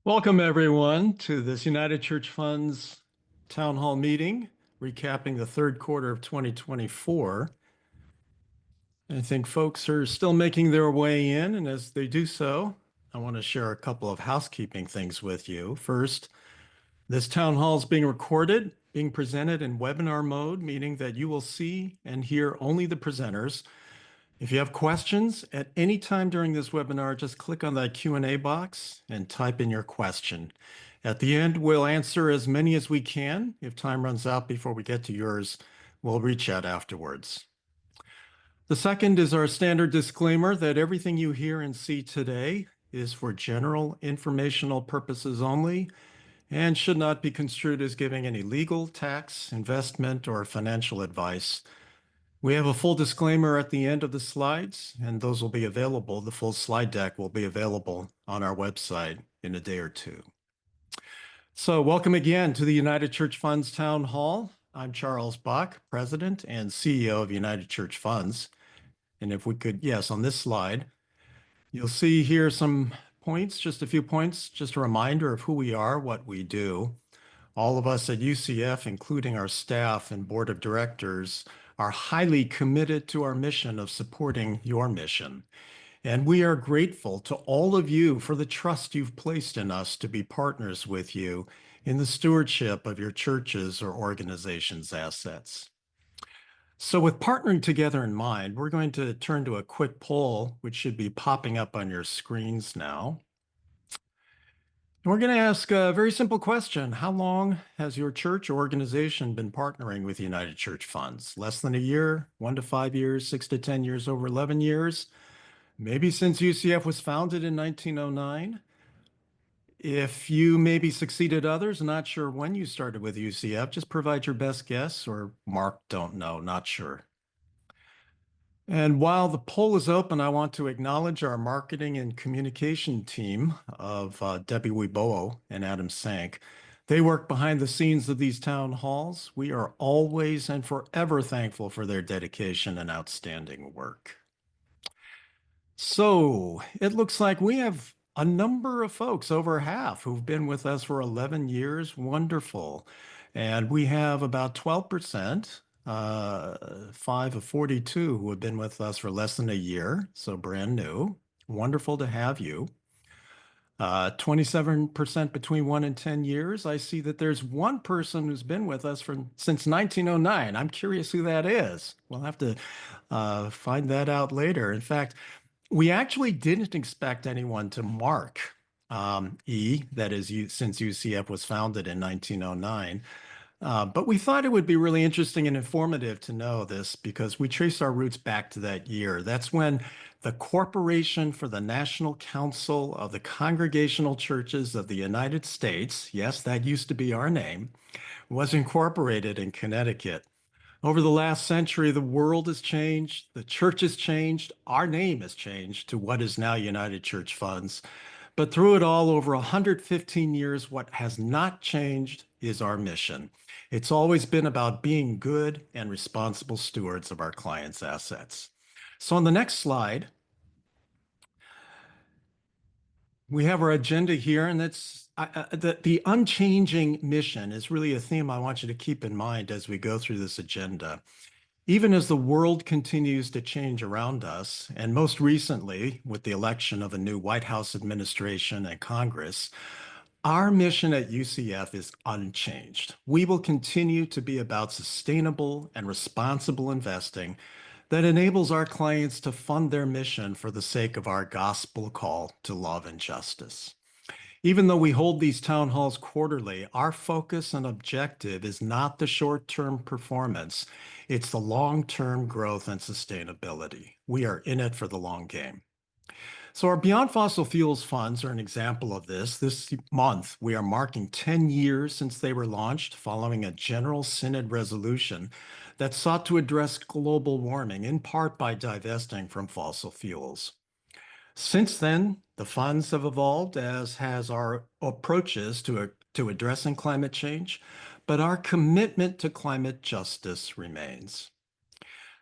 Welcome, everyone, to this United Church Funds Town Hall meeting, recapping the third quarter of 2024. I think folks are still making their way in, and as they do so, I want to share a couple of housekeeping things with you. First, this town hall is being recorded, being presented in webinar mode, meaning that you will see and hear only the presenters. If you have questions at any time during this webinar, just click on that Q&A box and type in your question. At the end, we'll answer as many as we can. If time runs out before we get to yours, we'll reach out afterwards. The second is our standard disclaimer that everything you hear and see today is for general informational purposes only and should not be construed as giving any legal, tax, investment, or financial advice. We have a full disclaimer at the end of the slides, and those will be available. The full slide deck will be available on our website in a day or two. So welcome again to the United Church Funds Town Hall. I'm Charles Bach, President and CEO of United Church Funds. And if we could, yes, on this slide, you'll see here some points, just a few points, just a reminder of who we are, what we do. All of us at UCF, including our staff and board of directors, are highly committed to our mission of supporting your mission. And we are grateful to all of you for the trust you've placed in us to be partners with you in the stewardship of your churches or organizations' assets. So with partnering together in mind, we're going to turn to a quick poll, which should be popping up on your screens now. We're going to ask a very simple question. How long has your church or organization been partnering with United Church Funds? Less than a year, 1 to 5 years, 6 to 10 years, over 11 years? Maybe since UCF was founded in 1909? If you maybe succeeded others, not sure when you started with UCF, just provide your best guess or mark don't know, not sure. And while the poll is open, I want to acknowledge our marketing and communication team of Debbie Wibowo and Adam Sank. They work behind the scenes of these town halls. We are always and forever thankful for their dedication and outstanding work. So it looks like we have a number of folks, over half, who've been with us for 11 years. Wonderful. And we have about 12%. 5 of 42 who have been with us for less than a year, so brand new. Wonderful to have you. 27% between 1 and 10 years. I see that there's one person who's been with us since 1909. I'm curious who that is. We'll have to find that out later. In fact, we actually didn't expect anyone to mark that is, since UCF was founded in 1909. But we thought it would be really interesting and informative to know this because we trace our roots back to that year. That's when the Corporation for the National Council of the Congregational Churches of the United States, yes, that used to be our name, was incorporated in Connecticut. Over the last century, the world has changed, the church has changed, our name has changed to what is now United Church Funds. But through it all, over 115 years, what has not changed is our mission. It's always been about being good and responsible stewards of our clients' assets. So on the next slide, we have our agenda here, and that's the unchanging mission is really a theme I want you to keep in mind as we go through this agenda. Even as the world continues to change around us, and most recently with the election of a new White House administration and Congress, our mission at UCF is unchanged. We will continue to be about sustainable and responsible investing that enables our clients to fund their mission for the sake of our gospel call to love and justice. Even though we hold these town halls quarterly, our focus and objective is not the short-term performance, it's the long-term growth and sustainability. We are in it for the long game. So our Beyond Fossil Fuels funds are an example of this. This month, we are marking 10 years since they were launched following a General Synod resolution that sought to address global warming, in part by divesting from fossil fuels. Since then, the funds have evolved, as has our approaches to addressing climate change, but our commitment to climate justice remains.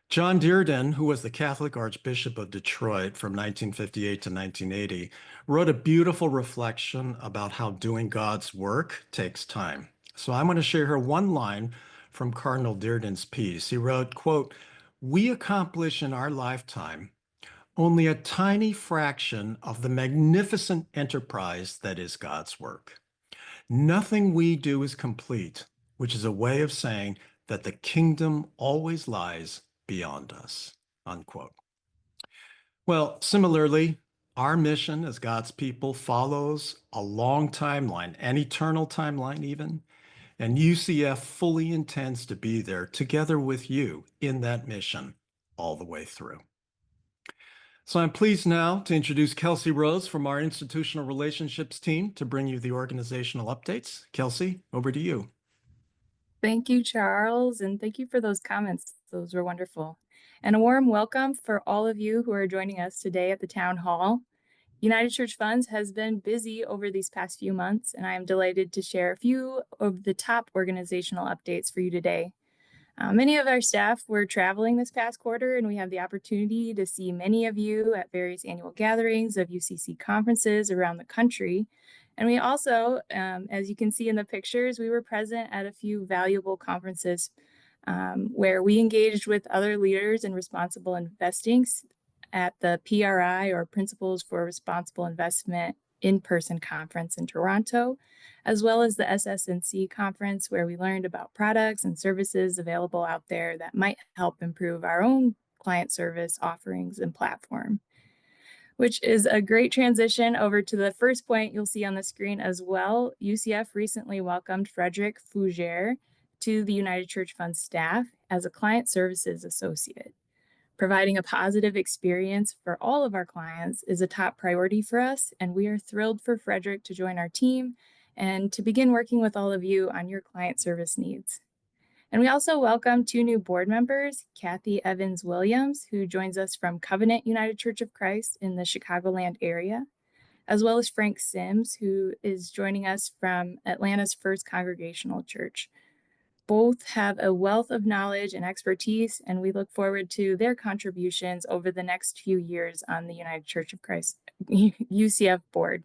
John Dearden, who was the Catholic Archbishop of Detroit from 1958 to 1980, wrote a beautiful reflection about how doing God's work takes time. So I'm going to share here one line from Cardinal Dearden's piece. He wrote, quote, "We accomplish in our lifetime only a tiny fraction of the magnificent enterprise that is God's work. Nothing we do is complete, which is a way of saying that the kingdom always lies beyond us," unquote. Well, similarly, our mission as God's people follows a long timeline, an eternal timeline even, and UCF fully intends to be there together with you in that mission all the way through. So I'm pleased now to introduce Kelsey Rose from our Institutional Relationships team to bring you the organizational updates. Kelsey, over to you. Thank you, Charles, and thank you for those comments. Those were wonderful. And a warm welcome for all of you who are joining us today at the Town Hall. United Church Funds has been busy over these past few months, and I am delighted to share a few of the top organizational updates for you today. Many of our staff were traveling this past quarter, and we had the opportunity to see many of you at various annual gatherings of UCC conferences around the country. And we also, as you can see in the pictures, we were present at a few valuable conferences where we engaged with other leaders in responsible investing at the PRI, or Principles for Responsible Investment, in-person conference in Toronto, as well as the SS&C conference, where we learned about products and services available out there that might help improve our own client service offerings and platform. Which is a great transition over to the first point you'll see on the screen as well. UCF recently welcomed Frederick Fougere to the United Church Fund staff as a client services associate. Providing a positive experience for all of our clients is a top priority for us, and we are thrilled for Frederick to join our team and to begin working with all of you on your client service needs. And we also welcome two new board members, Kathy Evans Williams, who joins us from Covenant United Church of Christ in the Chicagoland area, as well as Frank Sims, who is joining us from Atlanta's First Congregational Church. Both have a wealth of knowledge and expertise, and we look forward to their contributions over the next few years on the United Church of Christ UCF board.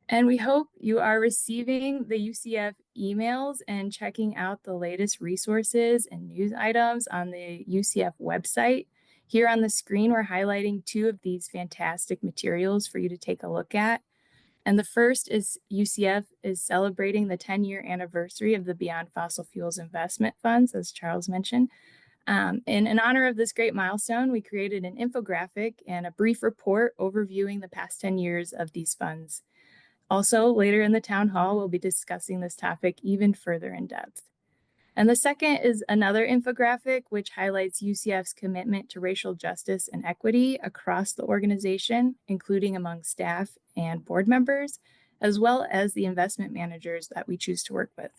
And we hope you are receiving the UCF emails and checking out the latest resources and news items on the UCF website. Here on the screen, we're highlighting two of these fantastic materials for you to take a look at. And the first is UCF is celebrating the 10-year anniversary of the Beyond Fossil Fuels Investment Funds, as Charles mentioned. In honor of this great milestone, we created an infographic and a brief report overviewing the past 10 years of these funds. Also, later in the town hall, we'll be discussing this topic even further in depth. And the second is another infographic, which highlights UCF's commitment to racial justice and equity across the organization, including among staff and board members, as well as the investment managers that we choose to work with.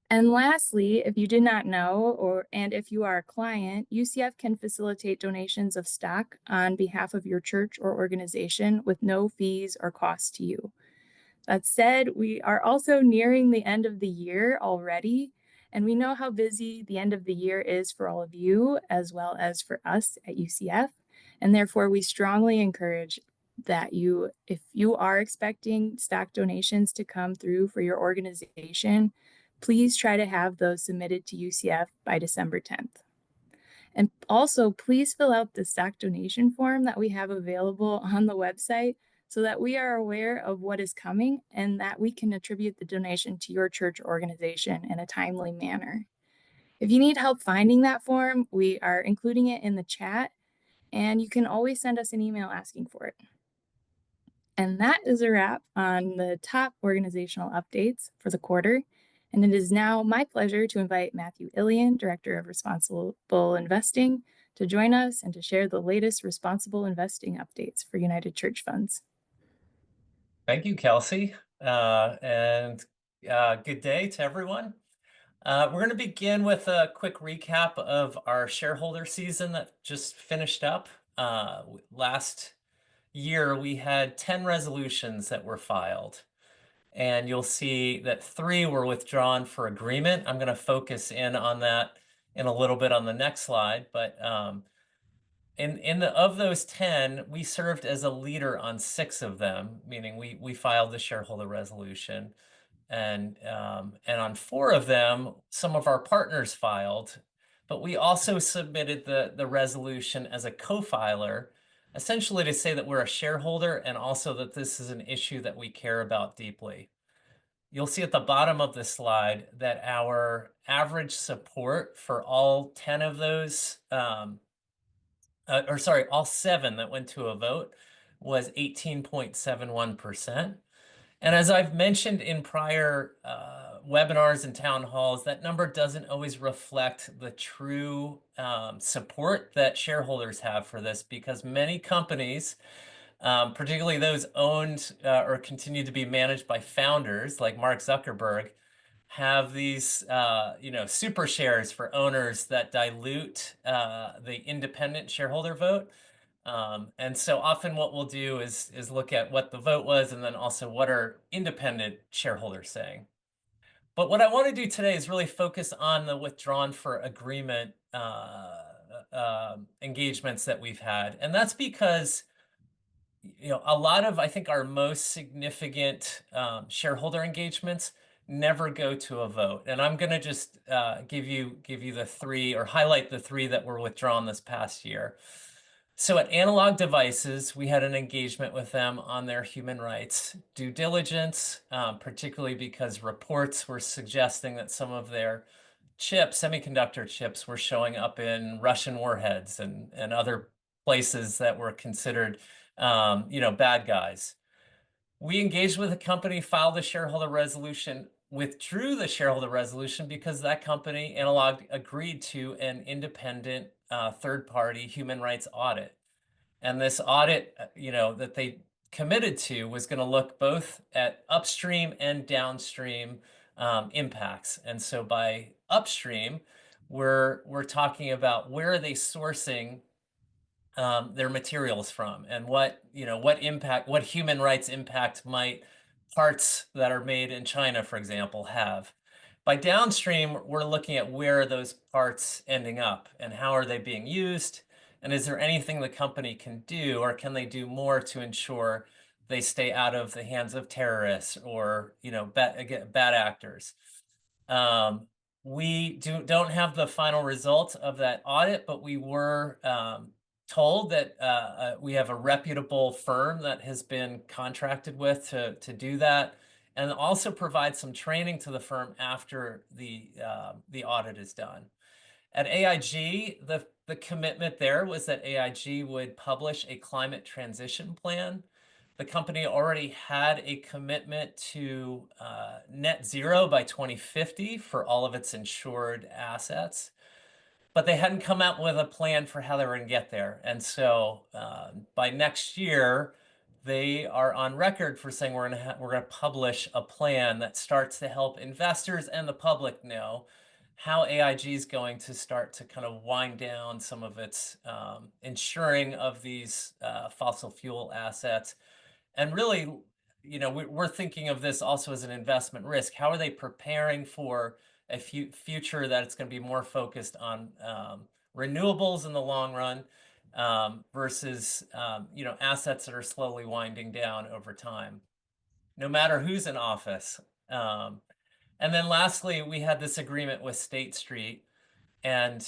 And lastly, if you did not know, and if you are a client, UCF can facilitate donations of stock on behalf of your church or organization with no fees or costs to you. That said, we are also nearing the end of the year already, and we know how busy the end of the year is for all of you, as well as for us at UCF. And therefore, we strongly encourage that if you are expecting stock donations to come through for your organization, please try to have those submitted to UCF by December 10th. And also, please fill out the stock donation form that we have available on the website so that we are aware of what is coming and that we can attribute the donation to your church or organization in a timely manner. If you need help finding that form, we are including it in the chat, and you can always send us an email asking for it. And that is a wrap on the top organizational updates for the quarter. And it is now my pleasure to invite Matthew Ilian, Director of Responsible Investing, to join us and to share the latest responsible investing updates for United Church Funds. Thank you, Kelsey, and good day to everyone. We're going to begin with a quick recap of our shareholder season that just finished up. Last year, we had 10 resolutions that were filed, and you'll see that 3 were withdrawn for agreement. I'm going to focus in on that in a little bit on the next slide. But of those 10, we served as a leader on 6 of them, meaning we filed the shareholder resolution. And on 4 of them, some of our partners filed, but we also submitted the resolution as a co-filer, essentially to say that we're a shareholder and also that this is an issue that we care about deeply. You'll see at the bottom of the slide that our average support for all 10 of those, all 7 that went to a vote was 18.71%. And as I've mentioned in prior webinars and town halls, that number doesn't always reflect the true support that shareholders have for this, because many companies, particularly those owned or continue to be managed by founders like Mark Zuckerberg, have these super shares for owners that dilute the independent shareholder vote. And so often what we'll do is look at what the vote was and then also what are independent shareholders saying. But what I want to do today is really focus on the withdrawn for agreement engagements that we've had. And that's because a lot of, I think, our most significant shareholder engagements never go to a vote. And I'm going to just give you the 3, or highlight the 3 that were withdrawn this past year. So at Analog Devices, we had an engagement with them on their human rights due diligence, particularly because reports were suggesting that some of their chips, semiconductor chips, were showing up in Russian warheads and other places that were considered, bad guys. We engaged with the company, filed the shareholder resolution, withdrew the shareholder resolution because that company, Analog, agreed to an independent third-party human rights audit. And this audit, that they committed to was going to look both at upstream and downstream impacts. And so by upstream, we're talking about where are they sourcing their materials from, and what human rights impact might parts that are made in China, for example, have. By downstream, we're looking at where are those parts ending up and how are they being used, and is there anything the company can do, or can they do more to ensure they stay out of the hands of terrorists or bad actors. We don't have the final results of that audit, but we were told that we have a reputable firm that has been contracted with to do that, and also provide some training to the firm after the audit is done. At AIG, the commitment there was that AIG would publish a climate transition plan. The company already had a commitment to net zero by 2050 for all of its insured assets, but they hadn't come out with a plan for how they were going to get there. And so by next year, they are on record for saying we're going to publish a plan that starts to help investors and the public know how AIG is going to start to kind of wind down some of its insuring of these fossil fuel assets. And really, we're thinking of this also as an investment risk. How are they preparing for a future that it's going to be more focused on renewables in the long run versus assets that are slowly winding down over time, no matter who's in office. And then lastly, we had this agreement with State Street, and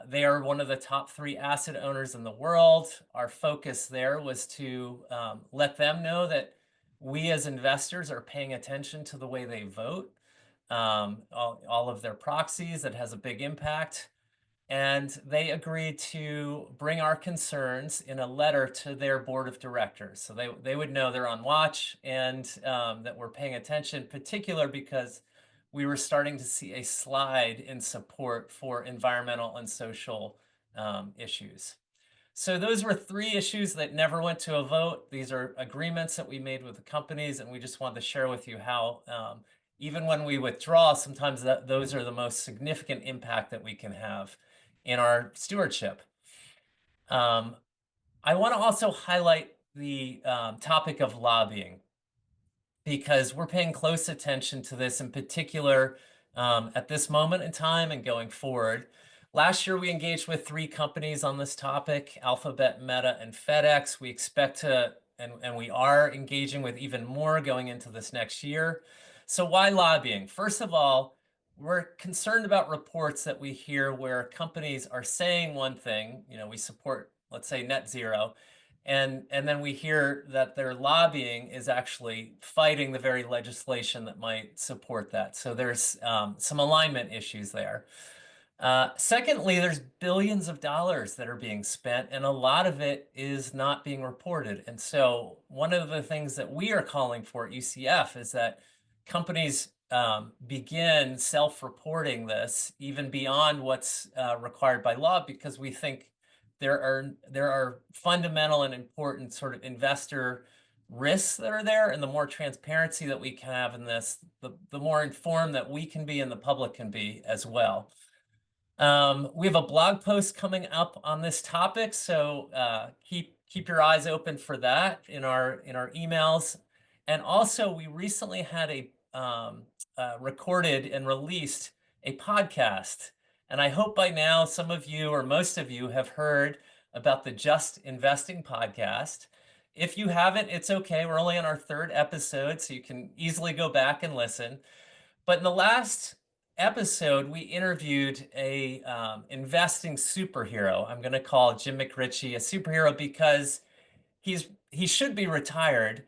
they are one of the top 3 asset owners in the world. Our focus there was to let them know that we as investors are paying attention to the way they vote, all of their proxies. That has a big impact. And they agreed to bring our concerns in a letter to their board of directors. So they would know they're on watch, and that we're paying attention, particular because we were starting to see a slide in support for environmental and social issues. So those were 3 issues that never went to a vote. These are agreements that we made with the companies, and we just wanted to share with you how even when we withdraw, sometimes those are the most significant impact that we can have in our stewardship. I want to also highlight the topic of lobbying, because we're paying close attention to this in particular at this moment in time and going forward. Last year, we engaged with 3 companies on this topic, Alphabet, Meta, and FedEx. We expect to, and we are engaging with even more going into this next year. So why lobbying? First of all, we're concerned about reports that we hear where companies are saying one thing, we support, let's say, net zero, and then we hear that their lobbying is actually fighting the very legislation that might support that. So there's some alignment issues there. Secondly, there's billions of dollars that are being spent, and a lot of it is not being reported. And so one of the things that we are calling for at UCF is that companies begin self-reporting this even beyond what's required by law, because we think there are fundamental and important sort of investor risks that are there, and the more transparency that we can have in this, the more informed that we can be and the public can be as well. We have a blog post coming up on this topic, so keep your eyes open for that in our emails. And also, we recently had a recorded and released a podcast, and I hope by now some of you or most of you have heard about the Just Investing podcast. If you haven't, it's okay. We're only on our 3rd episode, so you can easily go back and listen. But in the last episode, we interviewed a investing superhero. I'm going to call Jim McRitchie a superhero because he should be retired,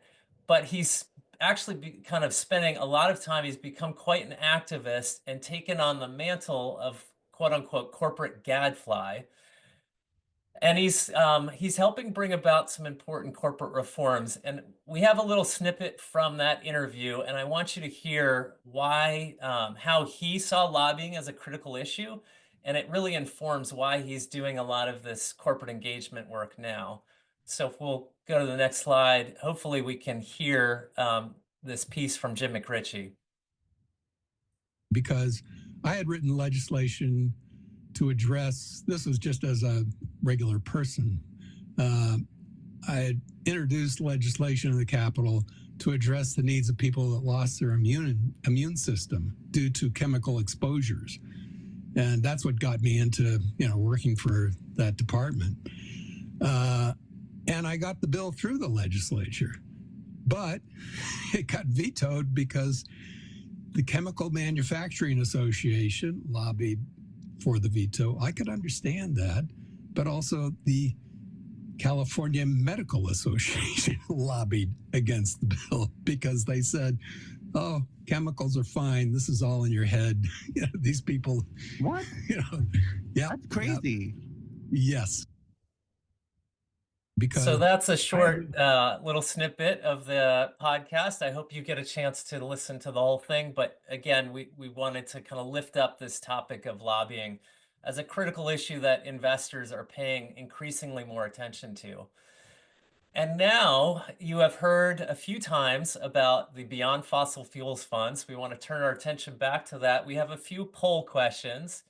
but he's actually kind of spending a lot of time. He's become quite an activist and taken on the mantle of quote unquote corporate gadfly. And he's helping bring about some important corporate reforms. And we have a little snippet from that interview, and I want you to hear why, how he saw lobbying as a critical issue, and it really informs why he's doing a lot of this corporate engagement work now. So if we'll go to the next slide, hopefully we can hear this piece from Jim McRitchie. Because I had written legislation to address, this was just as a regular person, I had introduced legislation in the Capitol to address the needs of people that lost their immune system due to chemical exposures. And that's what got me into, working for that department. And I got the bill through the legislature, but it got vetoed because the Chemical Manufacturing Association lobbied for the veto. I could understand that, but also the California Medical Association lobbied against the bill because they said, oh, chemicals are fine. This is all in your head. These people. What? Yeah. That's crazy. Yes. Because so that's a short little snippet of the podcast. I hope you get a chance to listen to the whole thing. But again, we wanted to kind of lift up this topic of lobbying as a critical issue that investors are paying increasingly more attention to. And now you have heard a few times about the Beyond Fossil Fuels funds. We want to turn our attention back to that. We have a few poll questions,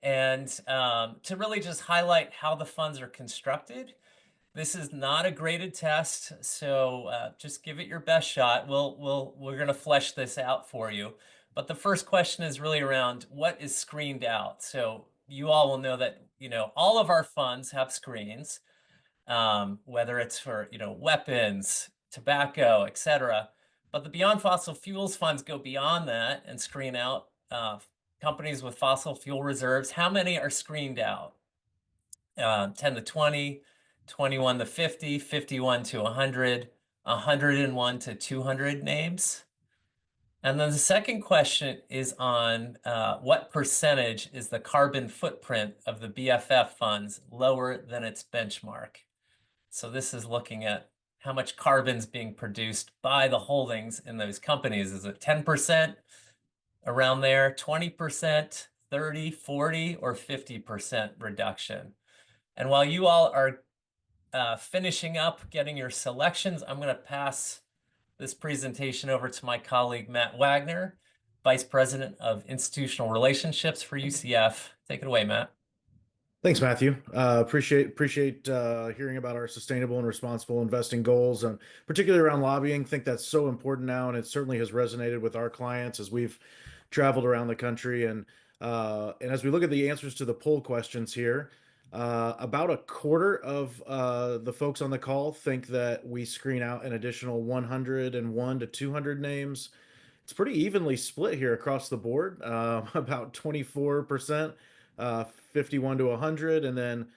and to really just highlight how the funds are constructed. This is not a graded test, so just give it your best shot. We're going to flesh this out for you. But the first question is really around what is screened out. So you all will know that all of our funds have screens, whether it's for weapons, tobacco, etc. But the Beyond Fossil Fuels funds go beyond that and screen out companies with fossil fuel reserves. How many are screened out? 10 to 20. 21 to 50, 51 to 100, 101 to 200 names. And then the second question is on what percentage is the carbon footprint of the BFF funds lower than its benchmark? So this is looking at how much carbon is being produced by the holdings in those companies. Is it 10%, around there, 20%, 30, 40, or 50% reduction? And while you all are finishing up getting your selections, I'm going to pass this presentation over to my colleague, Matt Wagner, Vice President of Institutional Relationships for UCF. Take it away, Matt. Thanks, Matthew. Appreciate hearing about our sustainable and responsible investing goals, and particularly around lobbying. Think that's so important now, and it certainly has resonated with our clients as we've traveled around the country. And And as we look at the answers to the poll questions here, about a quarter of the folks on the call think that we screen out an additional 101 to 200 names. It's pretty evenly split here across the board, about 24%, 51 to 100, and then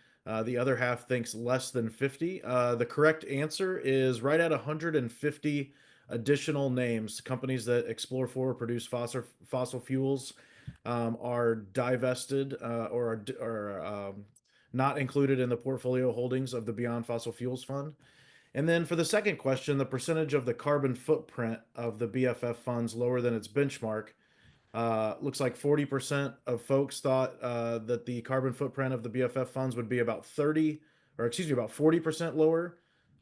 the other half thinks less than 50. The correct answer is right at 150 additional names. Companies that explore for or produce fossil fuels are divested or not included in the portfolio holdings of the Beyond Fossil Fuels Fund. And then for the second question, the percentage of the carbon footprint of the BFF funds lower than its benchmark. Looks like 40% of folks thought that the carbon footprint of the BFF funds would be about 40% lower.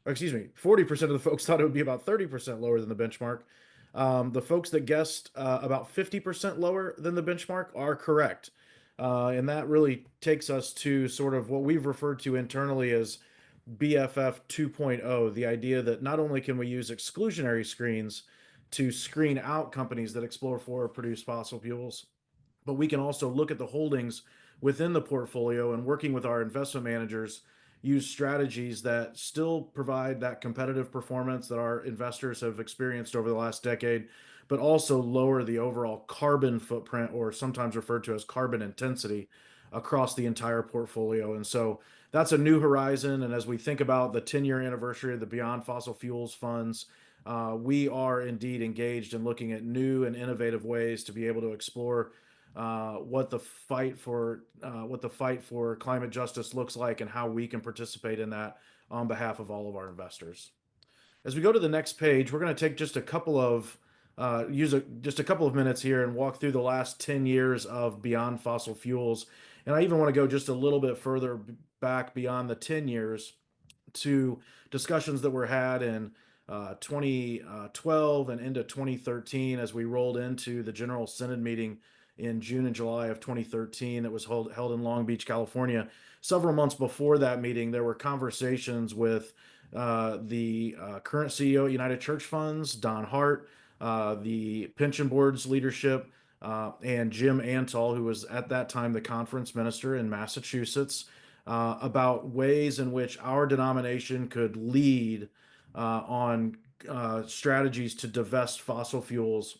Or excuse me, 40% of the folks thought it would be about 30% lower than the benchmark. The folks that guessed about 50% lower than the benchmark are correct. And that really takes us to sort of what we've referred to internally as BFF 2.0, the idea that not only can we use exclusionary screens to screen out companies that explore for or produce fossil fuels, but we can also look at the holdings within the portfolio and working with our investment managers, use strategies that still provide that competitive performance that our investors have experienced over the last decade, but also lower the overall carbon footprint, or sometimes referred to as carbon intensity, across the entire portfolio. And so that's a new horizon. And as we think about the 10-year anniversary of the Beyond Fossil Fuels funds, we are indeed engaged in looking at new and innovative ways to be able to explore what the fight for climate justice looks like and how we can participate in that on behalf of all of our investors. As we go to the next page, we're going to take just a couple of minutes here and walk through the last 10 years of Beyond Fossil Fuels. And I even want to go just a little bit further back beyond the 10 years to discussions that were had in 2012 and into 2013 as we rolled into the General Synod meeting in June and July of 2013 that was held in Long Beach, California. Several months before that meeting, there were conversations with the current CEO at United Church Funds, Don Hart, the pension board's leadership, and Jim Antal, who was at that time the conference minister in Massachusetts, about ways in which our denomination could lead on strategies to divest fossil fuels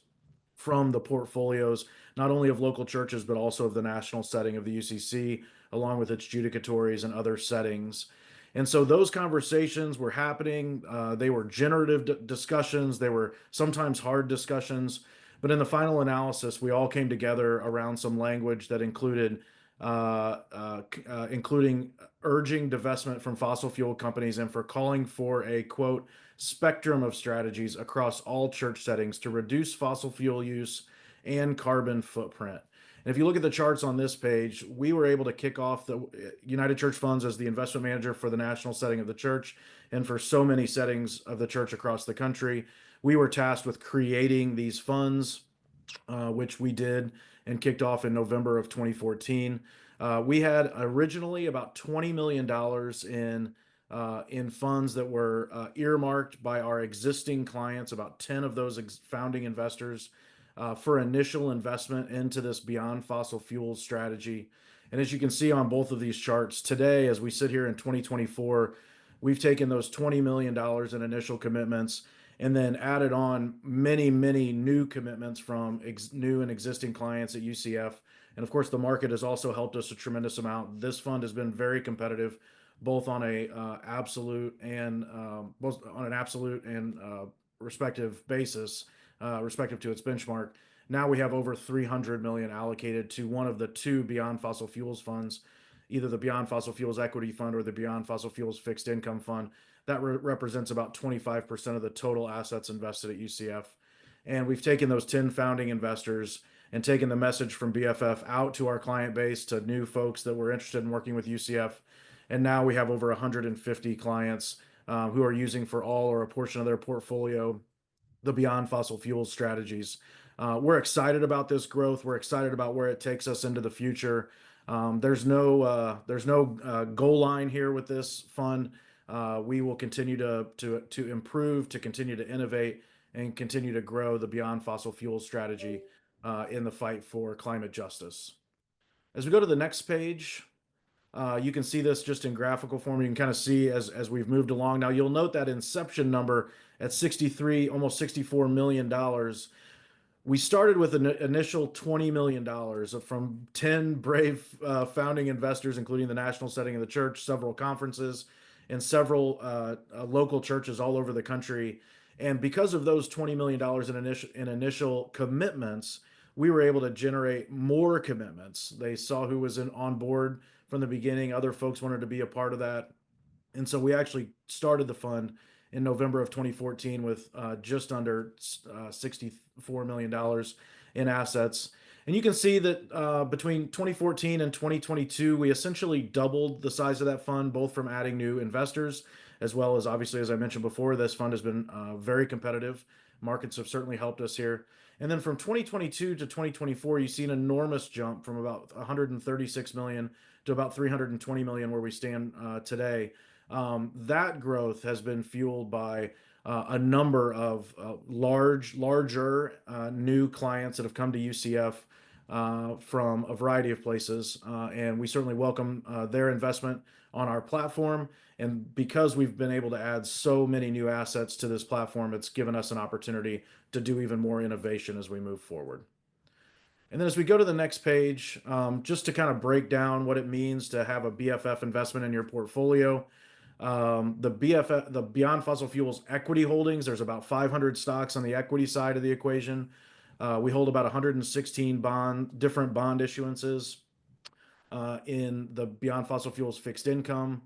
from the portfolios, not only of local churches, but also of the national setting of the UCC, along with its judicatories and other settings. And so those conversations were happening. They were generative discussions. They were sometimes hard discussions. But in the final analysis, we all came together around some language that including urging divestment from fossil fuel companies and for calling for a, quote, spectrum of strategies across all church settings to reduce fossil fuel use and carbon footprint. And if you look at the charts on this page, we were able to kick off the United Church Funds as the investment manager for the national setting of the church and for so many settings of the church across the country. We were tasked with creating these funds, which we did and kicked off in November of 2014. We had originally about $20 million in funds that were earmarked by our existing clients, about 10 of those founding investors, for initial investment into this Beyond Fossil Fuels strategy. And as you can see on both of these charts today, as we sit here in 2024, we've taken those $20 million in initial commitments and then added on many, many new commitments from new and existing clients at UCF. And of course, the market has also helped us a tremendous amount. This fund has been very competitive, both on an absolute and respective basis, respective to its benchmark. Now we have over 300 million allocated to one of the two Beyond Fossil Fuels funds, either the Beyond Fossil Fuels Equity Fund or the Beyond Fossil Fuels Fixed Income Fund. That represents about 25% of the total assets invested at UCF. And we've taken those 10 founding investors and taken the message from BFF out to our client base, to new folks that were interested in working with UCF. And now we have over 150 clients who are using for all or a portion of their portfolio the Beyond Fossil Fuels strategies. We're excited about this growth. We're excited about where it takes us into the future. There's no goal line here with this fund. We will continue to improve, to continue to innovate, and continue to grow the Beyond Fossil Fuels strategy in the fight for climate justice. As we go to the next page, you can see this just in graphical form. You can kind of see as we've moved along. Now you'll note that inception number at 63, almost $64 million. We started with an initial $20 million from 10 brave founding investors, including the national setting of the church, several conferences, and several local churches all over the country. And because of those $20 million in initial commitments, we were able to generate more commitments. They saw who was on board from the beginning. Other folks wanted to be a part of that. And so we actually started the fund in November of 2014 with just under $64 million in assets. And you can see that between 2014 and 2022, we essentially doubled the size of that fund, both from adding new investors, as well as, obviously, as I mentioned before, this fund has been very competitive. Markets have certainly helped us here. And then from 2022 to 2024, you see an enormous jump from about 136 million to about 320 million, where we stand today. That growth has been fueled by a number of larger new clients that have come to UCF from a variety of places. And we certainly welcome their investment on our platform. And because we've been able to add so many new assets to this platform, it's given us an opportunity to do even more innovation as we move forward. And then as we go to the next page, just to kind of break down what it means to have a BFF investment in your portfolio. The Beyond Fossil Fuels equity holdings, there's about 500 stocks on the equity side of the equation. We hold about 116 different bond issuances in the Beyond Fossil Fuels fixed income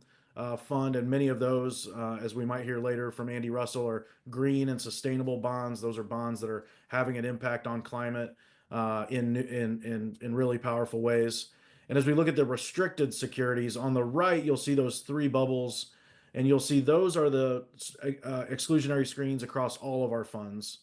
fund, and many of those, as we might hear later from Andy Russell, are green and sustainable bonds. Those are bonds that are having an impact on climate in really powerful ways. And as we look at the restricted securities on the right, you'll see those three bubbles, and you'll see those are the exclusionary screens across all of our funds.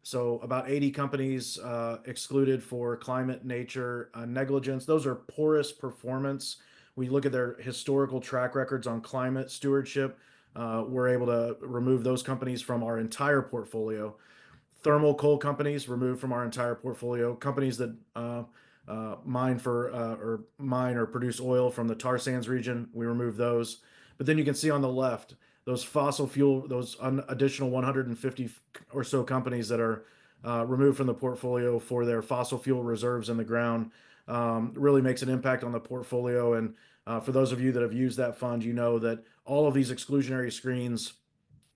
So about 80 companies excluded for climate, nature, negligence. Those are poorest performance. We look at their historical track records on climate stewardship. We're able to remove those companies from our entire portfolio. Thermal coal companies removed from our entire portfolio. Companies that mine or produce oil from the tar sands region, we remove those. But then you can see on the left, those fossil fuel, those additional 150 or so companies that are removed from the portfolio for their fossil fuel reserves in the ground, really makes an impact on the portfolio. And for those of you that have used that fund, you know that all of these exclusionary screens,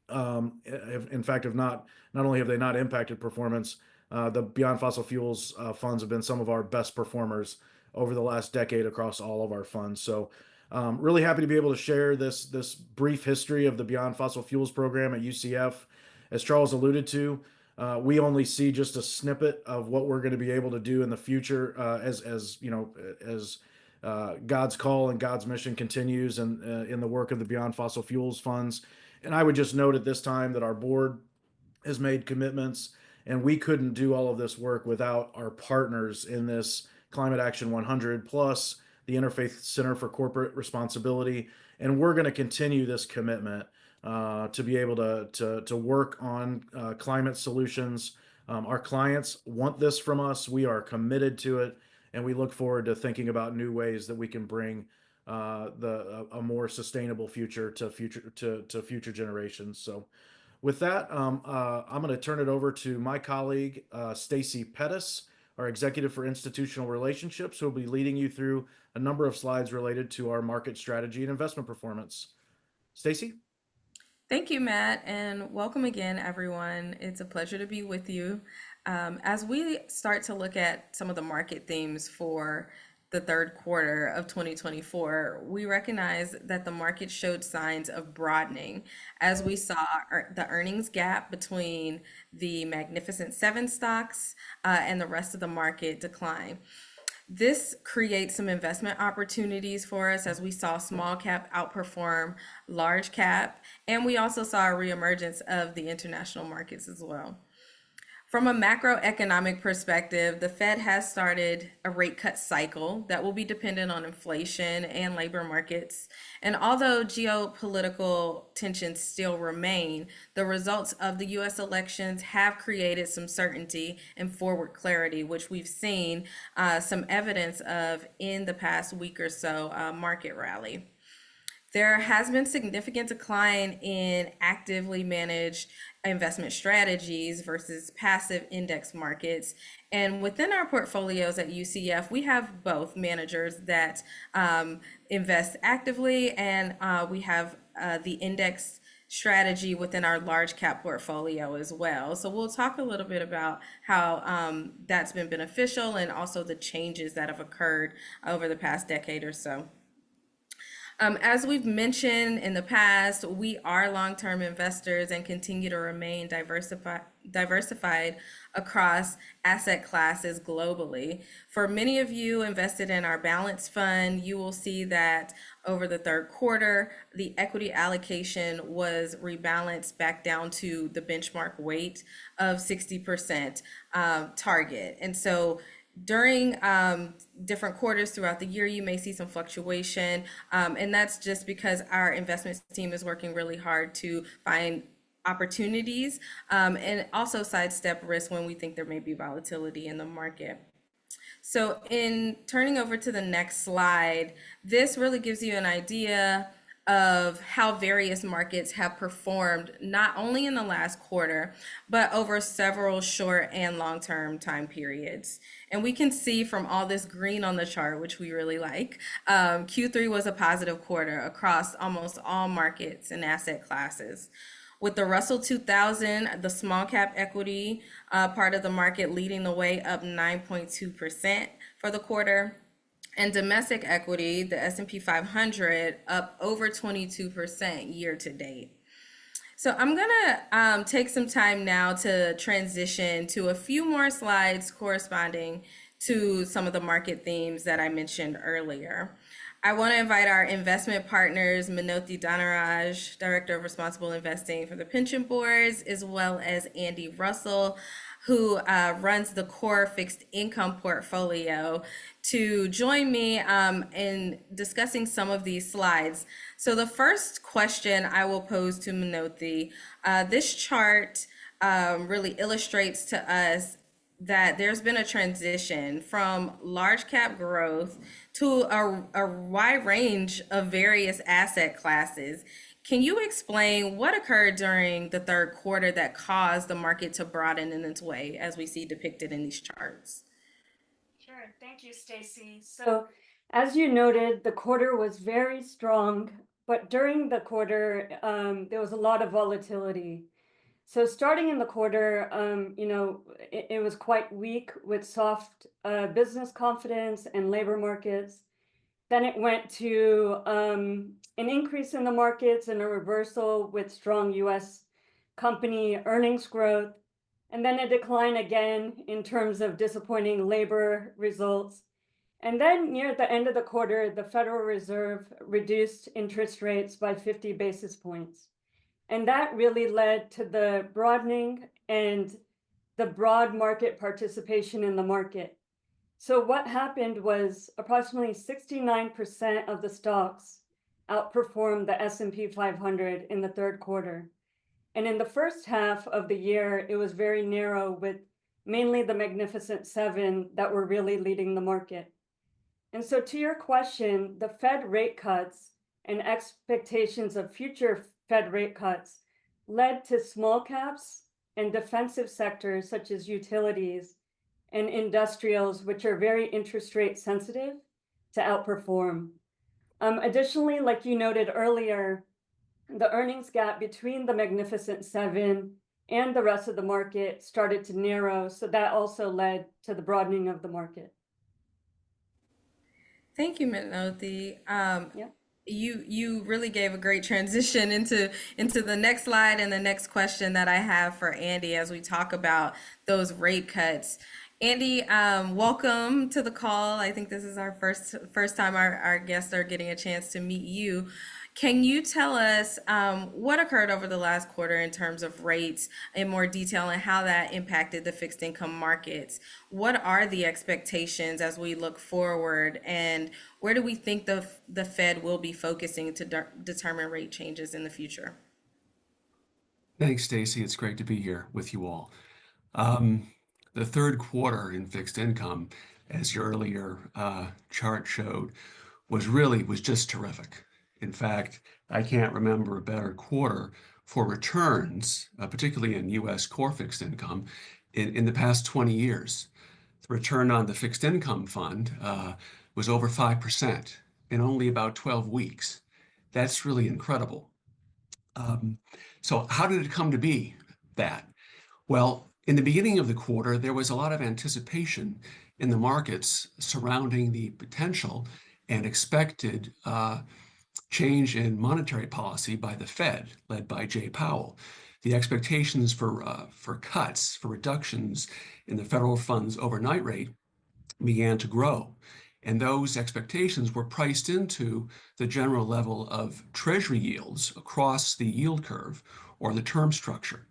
in fact, not only have they not impacted performance, the Beyond Fossil Fuels funds have been some of our best performers over the last decade across all of our funds. So really happy to be able to share this brief history of the Beyond Fossil Fuels program at UCF. As Charles alluded to, we only see just a snippet of what we're going to be able to do in the future as you know, as God's call and God's mission continues and in the work of the Beyond Fossil Fuels funds. And I would just note at this time that our board has made commitments, and we couldn't do all of this work without our partners in this Climate Action 100 plus the Interfaith Center for Corporate Responsibility. And we're going to continue this commitment to be able to work on climate solutions. Our clients want this from us. We are committed to it, and we look forward to thinking about new ways that we can bring a more sustainable future to future generations. So with that, I'm going to turn it over to my colleague, Stacy Pettis, our executive for institutional relationships, who will be leading you through a number of slides related to our market strategy and investment performance. Stacy? Thank you, Matt, and welcome again, everyone. It's a pleasure to be with you. As we start to look at some of the market themes for the third quarter of 2024, we recognize that the market showed signs of broadening as we saw the earnings gap between the Magnificent Seven stocks and the rest of the market decline. This creates some investment opportunities for us as we saw small cap outperform large cap, and we also saw a reemergence of the international markets as well. From a macroeconomic perspective, the Fed has started a rate cut cycle that will be dependent on inflation and labor markets. And although geopolitical tensions still remain, the results of the US elections have created some certainty and forward clarity, which we've seen some evidence of in the past week or so market rally. There has been significant decline in actively managed investment strategies versus passive index markets. And within our portfolios at UCF, we have both managers that invest actively, and we have the index strategy within our large cap portfolio as well. So we'll talk a little bit about how that's been beneficial and also the changes that have occurred over the past decade or so. As we've mentioned in the past, we are long-term investors and continue to remain diversified across asset classes globally. For many of you invested in our Balance Fund, you will see that over the third quarter, the equity allocation was rebalanced back down to the benchmark weight of 60% target. And so during different quarters throughout the year, you may see some fluctuation, and that's just because our investments team is working really hard to find opportunities and also sidestep risk when we think there may be volatility in the market. So in turning over to the next slide, this really gives you an idea of how various markets have performed not only in the last quarter, but over several short and long-term time periods. And we can see from all this green on the chart, which we really like, Q3 was a positive quarter across almost all markets and asset classes. With the Russell 2000, the small cap equity part of the market leading the way, up 9.2% for the quarter. And domestic equity, the S&P 500, up over 22% year to date. So I'm gonna take some time now to transition to a few more slides corresponding to some of the market themes that I mentioned earlier. I want to invite our investment partners, Minoti Dhanaraj, Director of Responsible Investing for the Pension Boards, as well as Andy Russell, who runs the core fixed income portfolio, to join me in discussing some of these slides. So the first question I will pose to Minoti, this chart really illustrates to us that there's been a transition from large cap growth to a wide range of various asset classes. Can you explain what occurred during the third quarter that caused the market to broaden in its way, as we see depicted in these charts? Sure, thank you, Stacy. So as you noted, the quarter was very strong, but during the quarter, there was a lot of volatility. So starting in the quarter, it was quite weak with soft business confidence and labor markets. Then it went to an increase in the markets and a reversal with strong US company earnings growth, and then a decline again in terms of disappointing labor results. And then near the end of the quarter, the Federal Reserve reduced interest rates by 50 basis points. And that really led to the broadening and the broad market participation in the market. So what happened was approximately 69% of the stocks outperformed the S&P 500 in the third quarter. And in the first half of the year, it was very narrow, with mainly the Magnificent Seven that were really leading the market. And so to your question, the Fed rate cuts and expectations of future Fed rate cuts led to small caps and defensive sectors such as utilities and industrials, which are very interest rate sensitive, to outperform. Additionally, like you noted earlier, the earnings gap between the Magnificent Seven and the rest of the market started to narrow, so that also led to the broadening of the market. Thank you, Minoti. Yeah. You really gave a great transition into the next slide and the next question that I have for Andy as we talk about those rate cuts. Andy, welcome to the call. I think this is our first time our guests are getting a chance to meet you. Can you tell us what occurred over the last quarter in terms of rates in more detail and how that impacted the fixed income markets? What are the expectations as we look forward, and where do we think the Fed will be focusing to determine rate changes in the future? Thanks, Stacy. It's great to be here with you all. The third quarter in fixed income, as your earlier chart showed, was just terrific. In fact, I can't remember a better quarter for returns, particularly in U.S. core fixed income, in the past 20 years. The return on the fixed income fund was over 5% in only about 12 weeks. That's really incredible. So how did it come to be that? Well, in the beginning of the quarter, there was a lot of anticipation in the markets surrounding the potential and expected change in monetary policy by the Fed, led by Jay Powell. The expectations for cuts, for reductions in the federal funds overnight rate began to grow. And those expectations were priced into the general level of Treasury yields across the yield curve or the term structure.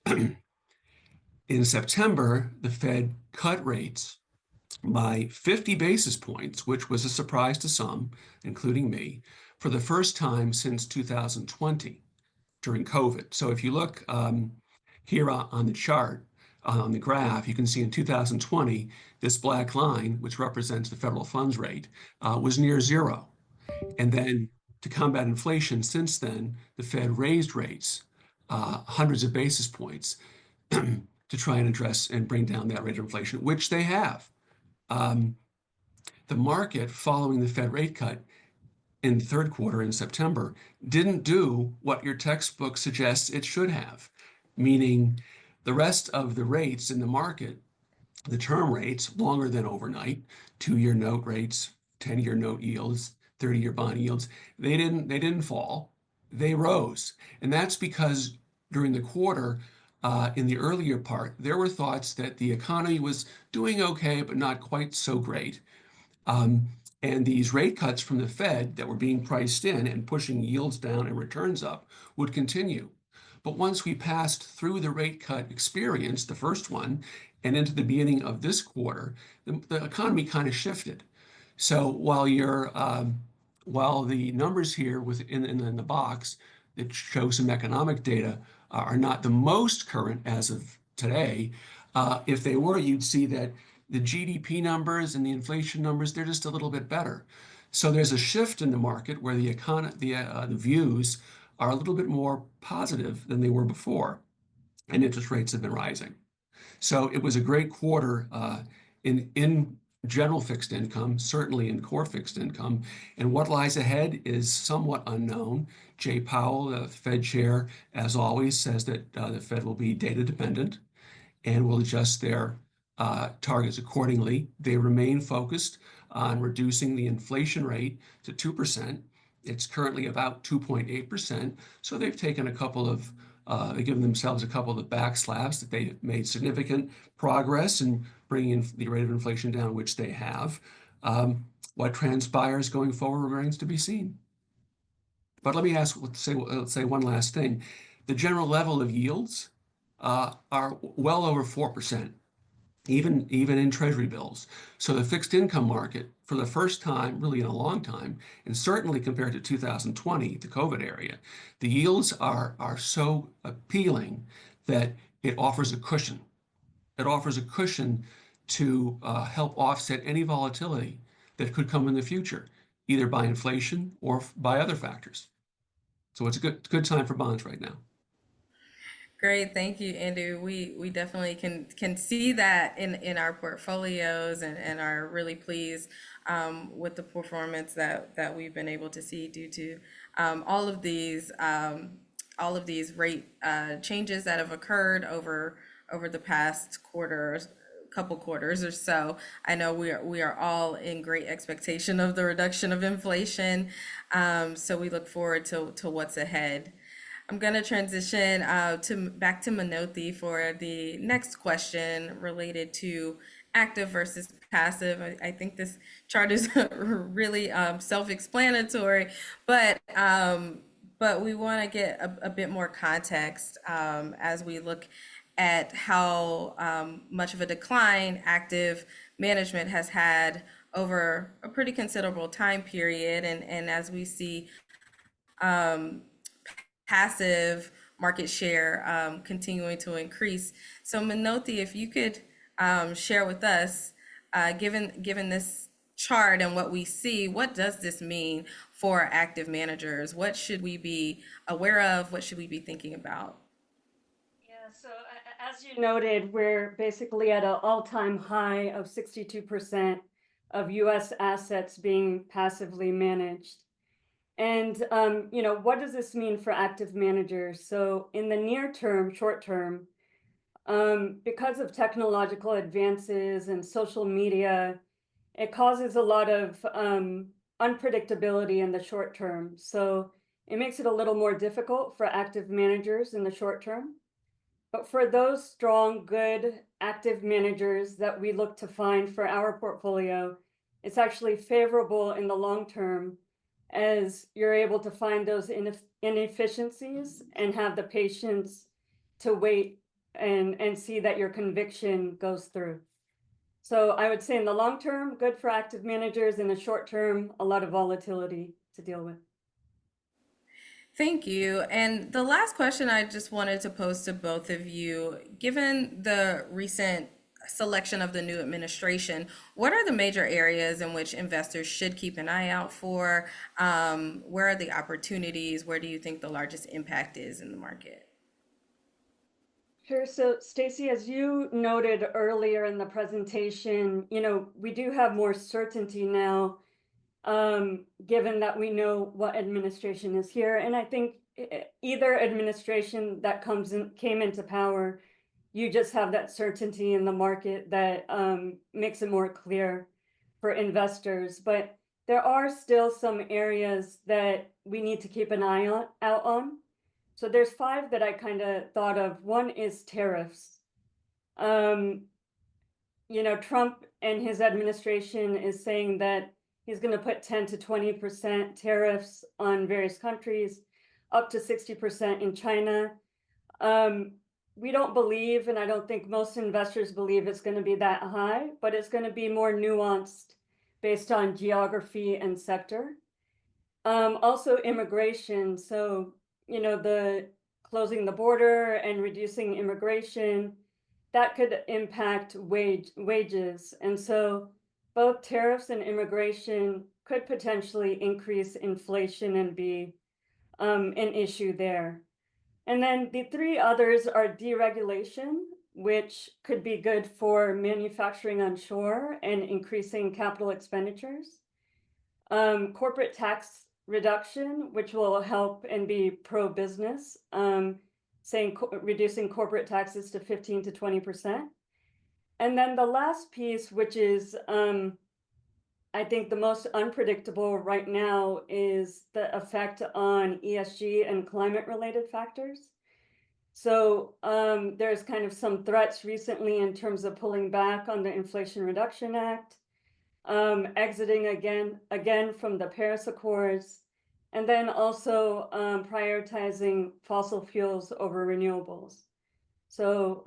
In September, the Fed cut rates by 50 basis points, which was a surprise to some, including me, for the first time since 2020 during COVID. So if you look here on the chart, on the graph, you can see in 2020, this black line, which represents the federal funds rate, was near zero. And then to combat inflation since then, the Fed raised rates hundreds of basis points to try and address and bring down that rate of inflation, which they have. The market following the Fed rate cut in the third quarter in September didn't do what your textbook suggests it should have, meaning the rest of the rates in the market, the term rates, longer than overnight, 2-year note rates, 10-year note yields, 30-year bond yields, they didn't fall, they rose. And that's because during the quarter, in the earlier part, there were thoughts that the economy was doing okay, but not quite so great. And these rate cuts from the Fed that were being priced in and pushing yields down and returns up would continue. But once we passed through the rate cut experience, the first one, and into the beginning of this quarter, the economy kind of shifted. So while the numbers here in the box that show some economic data are not the most current as of today, if they were, you'd see that the GDP numbers and the inflation numbers, they're just a little bit better. So there's a shift in the market where the views are a little bit more positive than they were before, and interest rates have been rising. So it was a great quarter in general fixed income, certainly in core fixed income. And what lies ahead is somewhat unknown. Jay Powell, the Fed chair, as always, says that the Fed will be data dependent and will adjust their targets accordingly. They remain focused on reducing the inflation rate to 2%. It's currently about 2.8%. So they've taken they've given themselves a couple of back slaps that they've made significant progress in bringing the rate of inflation down, which they have. What transpires going forward remains to be seen. But let's say one last thing. The general level of yields are well over 4%. Even in Treasury bills. So the fixed income market, for the first time, really in a long time, and certainly compared to 2020, the COVID area, the yields are so appealing that it offers a cushion. It offers a cushion to help offset any volatility that could come in the future, either by inflation or by other factors. So it's a good time for bonds right now. Great, thank you, Andrew. We definitely can see that in our portfolios and are really pleased with the performance that we've been able to see due to all of these rate changes that have occurred over the past couple quarters or so. I know we are all in great expectation of the reduction of inflation, so we look forward to what's ahead. I'm going to transition back to Manoti for the next question related to active versus passive. I think this chart is really self-explanatory, but we want to get a bit more context as we look at how much of a decline active management has had over a pretty considerable time period, and as we see passive market share continuing to increase. So Manoti, if you could share with us, given this chart and what we see, what does this mean for active managers? What should we be aware of? What should we be thinking about? Yeah, so as you noted, we're basically at an all-time high of 62% of US assets being passively managed. And, what does this mean for active managers? So in the near term, short term, because of technological advances and social media, it causes a lot of unpredictability in the short term. So it makes it a little more difficult for active managers in the short term. But for those strong, good, active managers that we look to find for our portfolio, it's actually favorable in the long term as you're able to find those inefficiencies and have the patience to wait and see that your conviction goes through. So I would say in the long term, good for active managers. In the short term, a lot of volatility to deal with. Thank you. And the last question I just wanted to pose to both of you, given the recent selection of the new administration, what are the major areas in which investors should keep an eye out for? Where are the opportunities? Where do you think the largest impact is in the market? Sure. So Stacy, as you noted earlier in the presentation, we do have more certainty now, given that we know what administration is here. And I think either administration that came into power, you just have that certainty in the market that makes it more clear for investors. But there are still some areas that we need to keep an eye out on. So there's 5 that I kind of thought of. One is tariffs. Trump and his administration is saying that he's going to put 10 to 20% tariffs on various countries, up to 60% in China. We don't believe, and I don't think most investors believe it's going to be that high, but it's going to be more nuanced based on geography and sector. Also immigration. So, the closing the border and reducing immigration, that could impact wages. And so both tariffs and immigration could potentially increase inflation and be an issue there. And then the 3 others are deregulation, which could be good for manufacturing onshore and increasing capital expenditures. Corporate tax reduction, which will help and be pro-business, reducing corporate taxes to 15 to 20%. And then the last piece, which is I think the most unpredictable right now, is the effect on ESG and climate related factors. So there's kind of some threats recently in terms of pulling back on the Inflation Reduction Act, exiting again from the Paris Accords, and then also prioritizing fossil fuels over renewables. So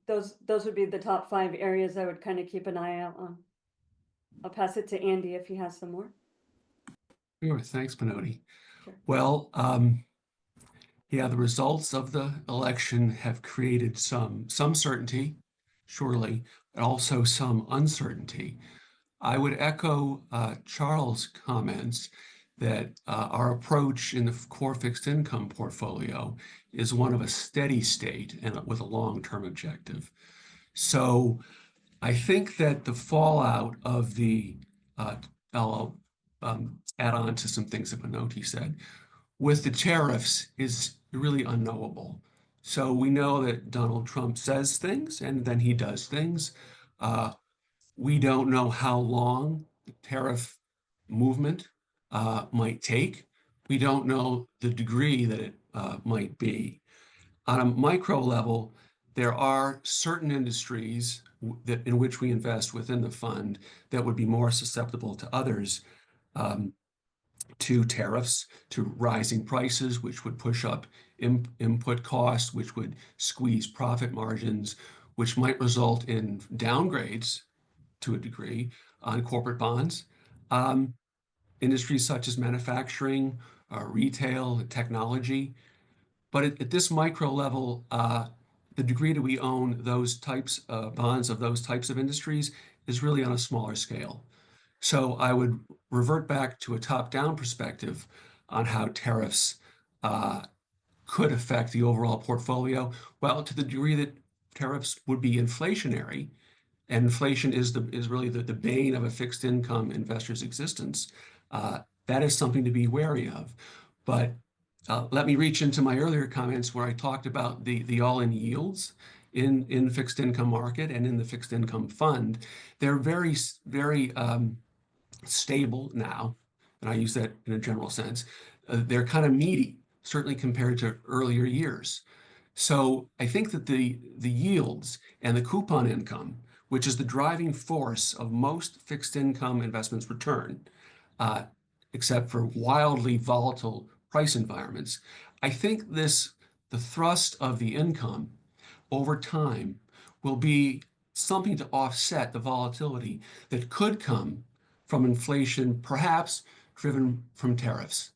those would be the top 5 areas I would kind of keep an eye out on. I'll pass it to Andy if he has some more. Sure, thanks, Manoti. Sure. Well, the results of the election have created some certainty, surely, but also some uncertainty. I would echo Charles' comments that our approach in the core fixed income portfolio is one of a steady state and with a long-term objective. So I think that the fallout of I'll add on to some things that Manoti said, with the tariffs is really unknowable. So we know that Donald Trump says things and then he does things. We don't know how long the tariff movement might take. we don't know the degree that it might be. On a micro level, there are certain industries that in which we invest within the fund that would be more susceptible to others, to tariffs, to rising prices, which would push up input costs, which would squeeze profit margins, which might result in downgrades to a degree on corporate bonds. Industries such as manufacturing, retail, technology. But at this micro level, the degree that we own those types of bonds of those types of industries is really on a smaller scale. So I would revert back to a top-down perspective on how tariffs could affect the overall portfolio. Well, to the degree that tariffs would be inflationary, and inflation is really the bane of a fixed income investor's existence. That is something to be wary of. But let me reach into my earlier comments where I talked about the all-in yields in the fixed income market and in the fixed income fund. They're very, very stable now, and I use that in a general sense. They're kind of meaty, certainly compared to earlier years. So I think that the yields and the coupon income, which is the driving force of most fixed income investments return, except for wildly volatile price environments, I think the thrust of the income over time will be something to offset the volatility that could come from inflation, perhaps driven from tariffs.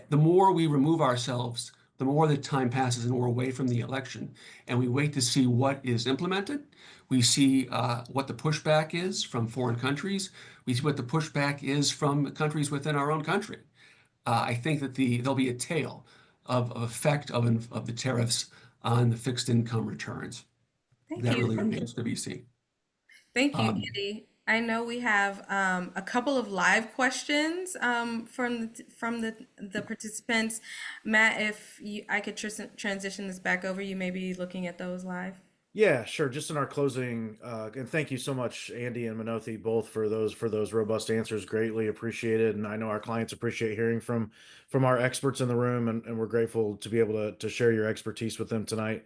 The more we remove ourselves, the more the time passes and we're away from the election, and we wait to see what is implemented. We see what the pushback is from foreign countries. We see what the pushback is from countries within our own country. I think that there'll be a tail of effect of the tariffs on the fixed income returns. Thank That you. really remains to be seen. Thank you, Um, Andy. I know we have a couple of live questions from the participants. Matt, if I could transition this back over, you may be looking at those live. Yeah, sure. Just in our closing, and thank you so much, Andy and Manothi, both for those robust answers. Greatly appreciated, and I know our clients appreciate hearing from our experts in the room, and we're grateful to be able to share your expertise with them tonight.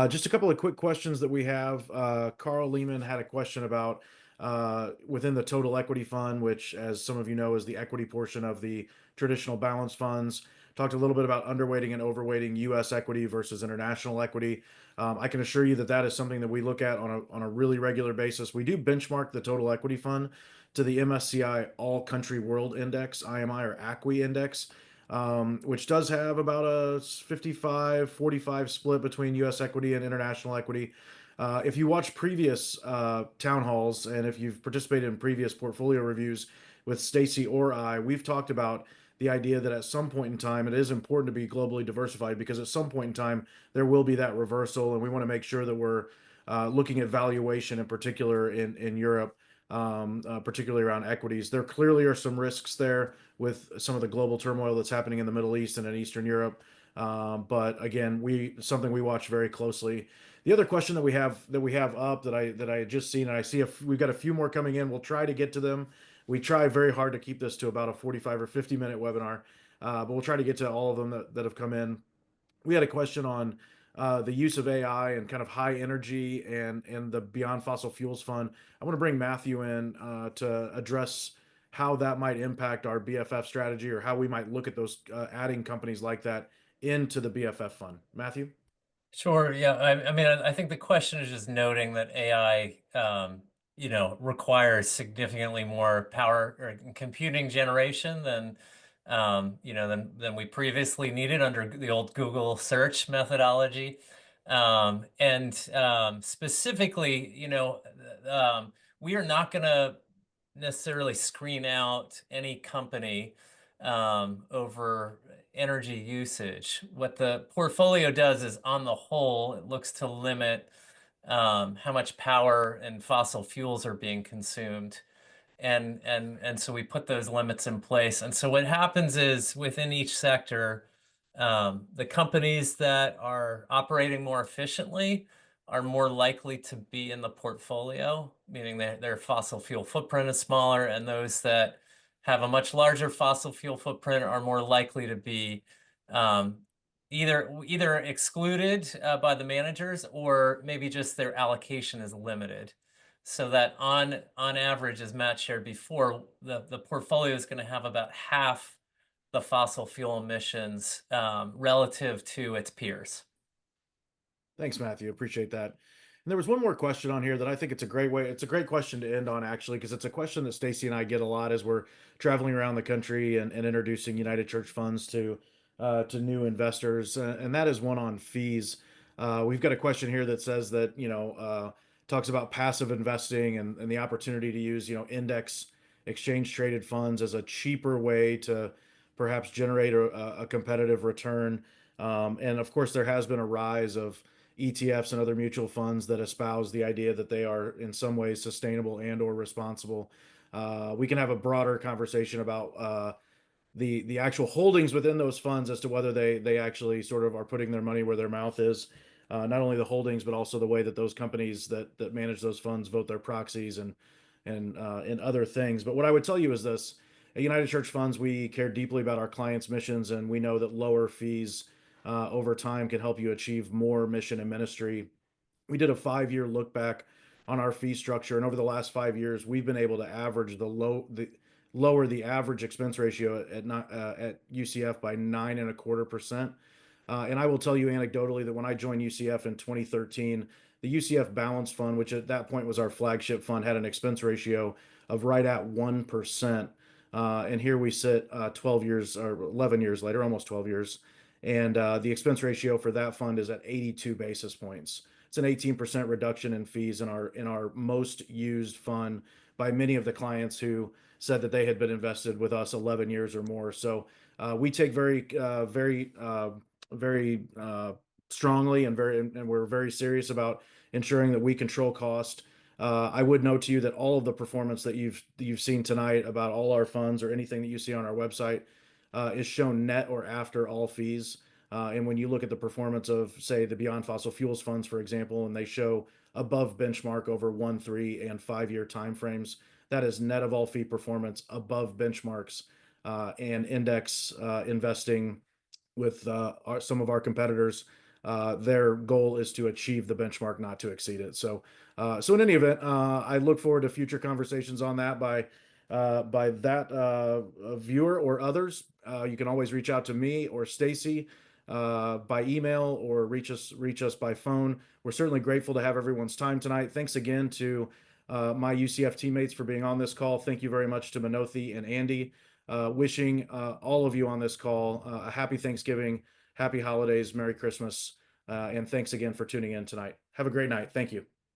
Just a couple of quick questions that we have. Carl Lehman had a question about within the total equity fund, which, as some of you know, is the equity portion of the traditional balanced funds. Talked a little bit about underweighting and overweighting U.S. equity versus international equity. I can assure you that that is something that we look at on a really regular basis. We do benchmark the total equity fund to the MSCI All Country World Index, IMI or ACWI index, which does have about a 55-45 split between U.S. equity and international equity. If you watch previous town halls and if you've participated in previous portfolio reviews with Stacy or I, we've talked about the idea that at some point in time, it is important to be globally diversified because at some point in time, there will be that reversal. And we want to make sure that we're looking at valuation in particular in Europe, particularly around equities. There clearly are some risks there with some of the global turmoil that's happening in the Middle East and in Eastern Europe. But again, something we watch very closely. The other question that we have up that I had just seen, and I see we've got a few more coming in. We'll try to get to them. We try very hard to keep this to about a 45 or 50-minute webinar, but we'll try to get to all of them that have come in. We had a question on the use of AI and kind of high energy and the Beyond Fossil Fuels Fund. I want to bring Matthew in to address how that might impact our BFF strategy or how we might look at those adding companies like that into the BFF fund. Matthew? Sure. Yeah. I mean, I think the question is just noting that AI, requires significantly more power or computing generation than we previously needed under the old Google search methodology. Specifically, we are not going to necessarily screen out any company over energy usage. What the portfolio does is, on the whole, it looks to limit how much power and fossil fuels are being consumed. And so we put those limits in place. And so what happens is within each sector, the companies that are operating more efficiently are more likely to be in the portfolio, meaning their fossil fuel footprint is smaller, and those that have a much larger fossil fuel footprint are more likely to be either excluded by the managers, or maybe just their allocation is limited. So that on average, as Matt shared before, the portfolio is going to have about half the fossil fuel emissions relative to its peers. Thanks, Matthew. Appreciate that. And there was one more question on here that I think it's a great question to end on, actually, because it's a question that Stacy and I get a lot as we're traveling around the country and introducing United Church Funds to new investors, and that is one on fees. We've got a question here that says that, talks about passive investing and the opportunity to use, index exchange traded funds as a cheaper way to perhaps generate a competitive return. And of course, there has been a rise of ETFs and other mutual funds that espouse the idea that they are in some ways sustainable and or responsible. We can have a broader conversation about the actual holdings within those funds as to whether they actually sort of are putting their money where their mouth is. Not only the holdings, but also the way that those companies that manage those funds vote their proxies and other things. But what I would tell you is this: at United Church Funds, we care deeply about our clients' missions, and we know that lower fees over time can help you achieve more mission and ministry. We did a 5-year look back on our fee structure, and over the last 5 years, we've been able to average lower the average expense ratio at UCF by 9.25%. And I will tell you anecdotally that when I joined UCF in 2013, the UCF Balanced Fund, which at that point was our flagship fund, had an expense ratio of right at 1%. And here we sit 12 years or 11 years later, almost 12 years. And the expense ratio for that fund is at 82 basis points. It's an 18% reduction in fees in our most used fund by many of the clients who said that they had been invested with us 11 years or more. So we take very strongly and we're very serious about ensuring that we control cost. I would note to you that all of the performance that you've seen tonight about all our funds or anything that you see on our website is shown net or after all fees. And when you look at the performance of, say, the Beyond Fossil Fuels funds, for example, and they show above benchmark over 1, 3, and 5-year timeframes, that is net of all fee performance above benchmarks. And index investing with some of our competitors, their goal is to achieve the benchmark, not to exceed it. So in any event, I look forward to future conversations on that by that viewer or others. You can always reach out to me or Stacy by email or reach us by phone. We're certainly grateful to have everyone's time tonight. Thanks again to my UCF teammates for being on this call. Thank you very much to Manothi and Andy. Wishing all of you on this call a happy Thanksgiving, happy holidays, Merry Christmas, and thanks again for tuning in tonight. Have a great night. Thank you.